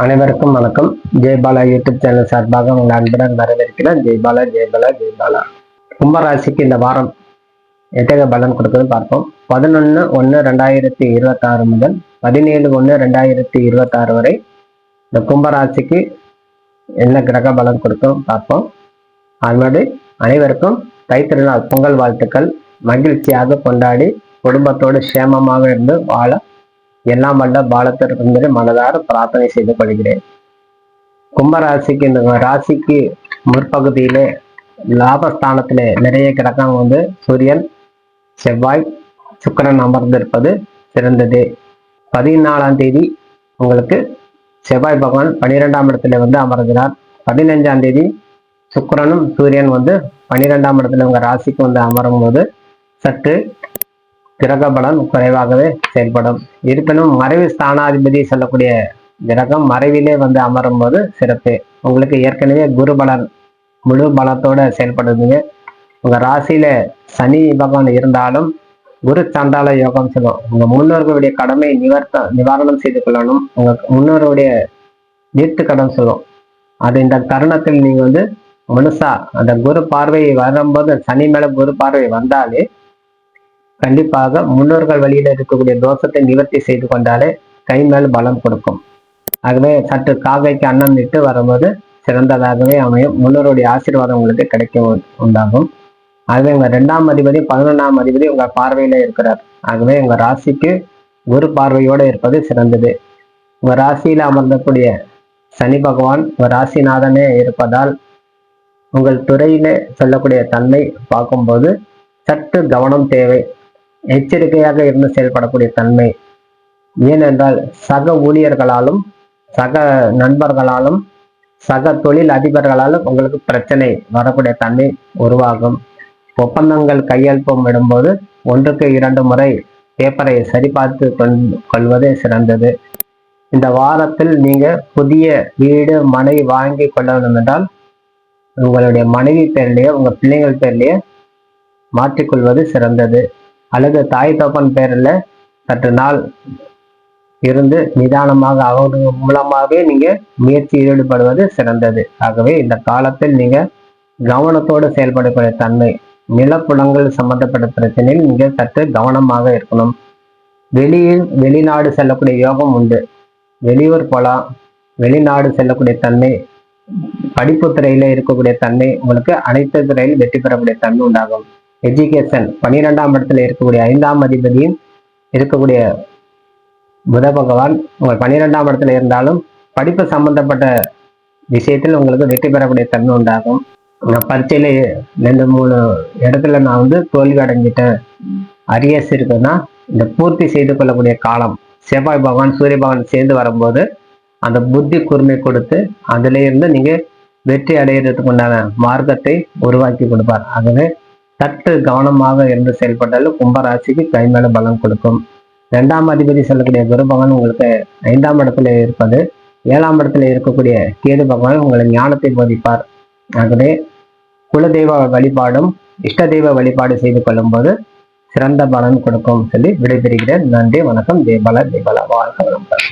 அனைவருக்கும் வணக்கம். Jaibala YouTube channel சார்பாக உங்கள் அன்புடன் வரவேற்கிறேன். ஜெய்பாலா ஜெய்பாலா ஜெய்பாலா. கும்பராசிக்கு இந்த வாரம் எத்தகைய பலன் கொடுக்குதுன்னு பார்ப்போம். 11/1/2026 முதல் 17/1/2026 வரை இந்த கும்பராசிக்கு என்ன கிரக பலன் கொடுக்கும் பார்ப்போம். அதனோடு அனைவருக்கும் தைத்திருநாள் பொங்கல் வாழ்த்துக்கள். மகிழ்ச்சியாக கொண்டாடி குடும்பத்தோடு சேமமாக இருந்து வாழ எல்லாம் வல்ல பாலத்திற்கு மனதார பிரார்த்தனை செய்து கொள்கிறேன். கும்பராசிக்கு இந்த ராசிக்கு முற்பகுதியிலே லாபஸ்தானத்திலே நிறைய கிரகம் சூரியன், செவ்வாய், சுக்கிரன் அமர்ந்திருப்பது சிறந்தது. 14ஆம் தேதி உங்களுக்கு செவ்வாய் பகவான் 12ஆம் இடத்துல அமர்கிறார். 15ஆம் தேதி சுக்கிரனும் சூரியன் 12ஆம் இடத்துல உங்க ராசிக்கு அமரும் போது சற்று கிரக பலன் குறைவாகவே செயல்படும். இருப்பினும் மறைவு ஸ்தானாதிபதி சொல்லக்கூடிய கிரகம் மறைவிலே அமரும் போது சிறப்பு. உங்களுக்கு ஏற்கனவே குரு பலன் முழு பலத்தோட செயல்படுதுங்க. உங்க ராசியில சனி பகவான் இருந்தாலும் குரு சண்டால யோகம் சொல்லும். உங்க முன்னோர்களுடைய கடமை நிவாரணம் செய்து கொள்ளணும். உங்க முன்னோருடைய நீர்த்து கடன் சொல்லும். அது இந்த தருணத்தில் நீங்க முழுசா அந்த குரு பார்வை வரும்போது, சனி மேல குரு பார்வை வந்தாலே கண்டிப்பாக முன்னோர்கள் வழியில இருக்கக்கூடிய தோஷத்தை நிவர்த்தி செய்து கொண்டாலே கை மேல் பலம் கொடுக்கும். ஆகவே சற்று காக்கைக்கு அன்னம் இட்டு வரும்போது சிறந்ததாகவே அமையும். முன்னோருடைய ஆசீர்வாதம் உங்களுக்கு கிடைக்க உண்டாகும். ஆகவே உங்க 2ஆம் அதிபதி 11ஆம் அதிபதி உங்க பார்வையில இருக்கிறார். ஆகவே உங்க ராசிக்கு குரு பார்வையோடு இருப்பது சிறந்தது. உங்க ராசியில அமர்ந்தக்கூடிய சனி பகவான் உங்க ராசிநாதனே இருப்பதால் உங்கள் துறையில சொல்லக்கூடிய தன்மை பார்க்கும்போது சற்று கவனம் தேவை. எச்சரிக்கையாக இருந்து செயல்படக்கூடிய தன்மை. ஏனென்றால் சக ஊழியர்களாலும் சக நண்பர்களாலும் சக தொழில் அதிபர்களாலும் உங்களுக்கு பிரச்சனை வரக்கூடிய தன்மை உருவாகும். ஒப்பந்தங்கள் கையெழுப்பம் விடும்போது 1க்கு 2 முறை பேப்பரை சரிபார்த்து கொள்வதே சிறந்தது. இந்த வாரத்தில் நீங்க புதிய வீடு மனை வாங்கி கொள்ள வேண்டும் என்றால் உங்களுடைய மனைவி பேர்லயே உங்க பிள்ளைகள் பேர்லயே மாற்றிக்கொள்வது சிறந்தது. அல்லது தாய் தகப்பன் பேரில் சற்று நாள் இருந்து நிதானமாக அவங்க மூலமாகவே நீங்க முயற்சியில் ஈடுபடுவது சிறந்தது. ஆகவே இந்த காலத்தில் நீங்க கவனத்தோடு செயல்படக்கூடிய தன்மை. நிலப்புலங்கள் சம்பந்தப்பட்ட பிரச்சனையில் நீங்க சற்று கவனமாக இருக்கணும். வெளிநாடு செல்லக்கூடிய யோகம் உண்டு. வெளியூர் போலாம், வெளிநாடு செல்லக்கூடிய தன்மை, படிப்பு துறையில இருக்கக்கூடிய தன்மை, உங்களுக்கு அனைத்து துறையிலும் வெற்றி பெறக்கூடிய தன்மை உண்டாகும். எஜுகேஷன் 12ஆம் இடத்துல இருக்கக்கூடிய 5ஆம் அதிபதியும் இருக்கக்கூடிய புத பகவான் உங்கள் 12ஆம் இடத்துல இருந்தாலும் படிப்பு சம்பந்தப்பட்ட விஷயத்தில் உங்களுக்கு வெற்றி பெறக்கூடிய தன்மை உண்டாகும். பரீட்சையில 2-3 இடத்துல நான் தோல்வி அடைஞ்சிட்டேன், அரியஸ் இருக்குன்னா இந்த பூர்த்தி செய்து கொள்ளக்கூடிய காலம். செவ்வாய் பகவான் சூரிய பகவான் சேர்ந்து வரும்போது அந்த புத்தி கூர்மை கொடுத்து அதுல இருந்து நீங்க வெற்றி அடைகிறதுக்கு உண்டான மார்க்கத்தை உருவாக்கி கொடுப்பார். ஆகவே சற்று கவனமாக இருந்து செயல்பட்டாலும் கும்பராசிக்கு கை மேல பலம் கொடுக்கும். 2ஆம் அதிபதி சொல்லக்கூடிய குரு பகவான் உங்களுக்கு 5ஆம் இடத்துல இருப்பது, 7ஆம் இடத்துல இருக்கக்கூடிய கேது பகவான் உங்களை ஞானத்தை போதிப்பார். ஆகவே குலதெய்வ வழிபாடும் இஷ்ட தெய்வ வழிபாடு செய்து கொள்ளும் போது சிறந்த பலன் கொடுக்கும் சொல்லி விடைபெறுகிறேன். நன்றி, வணக்கம். ஜெய்பாலா ஜெய்பாலா. வாழ்க வளமுடன்.